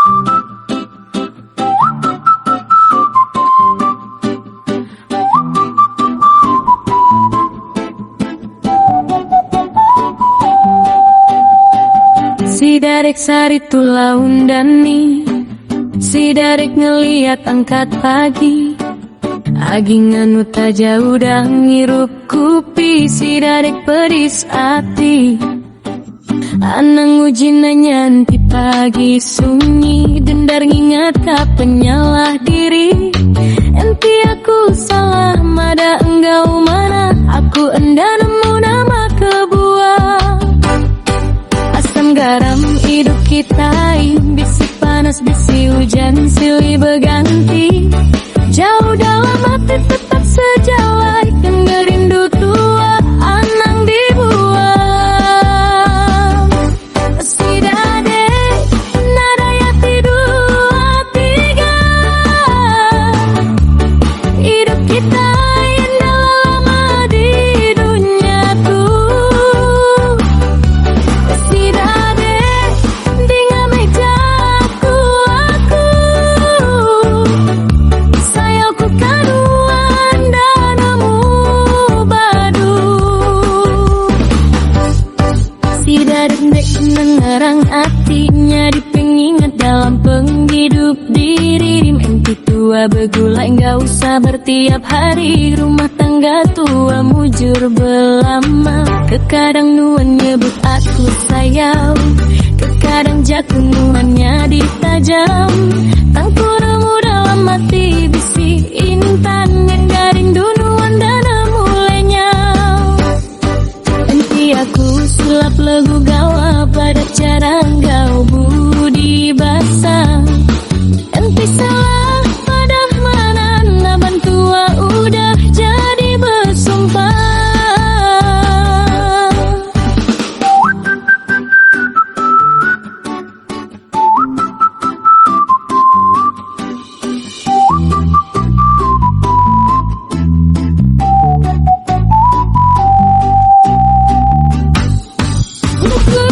Si Darek sari tulah undani, si Darek ngeliat angkat pagi, agi nganu taja udah ngirup kupi, si Darek pedis hati. Anang uji nanti pagi sunyi, dendar ngingat ka penyalah diri. Enti aku salah, mada enggau mana, aku enda nemu nama kebuah. Asam garam hidup kita, bisi panas bisi hujan silih berganti. Jauh dalam hati tetap sejalan, kan gerindu tua anang dibuang. Si Dadek nada yati dua tiga, hidup kita indah lama di dunia tuh. Si Dadek tinggal mejaku aku, sayauku kaduan danamu badu. Si Dadek dek nengerang hatinya dipengingat dalam penghidup diri. Enti tua begulai nggak usah bertiap hari, rumah tangga tua mujur belama. Kekadang nuan nyebut aku sayang, kekadang jaku nuannya ditajam. Tangku nemu dalam hati bisi intan, yang garing dunuan dana mulainya. Enti aku sulap lagu gawa pada cara engkau budi basah. Enti salah pada mana naban tua udah jadi bersumpah. Ku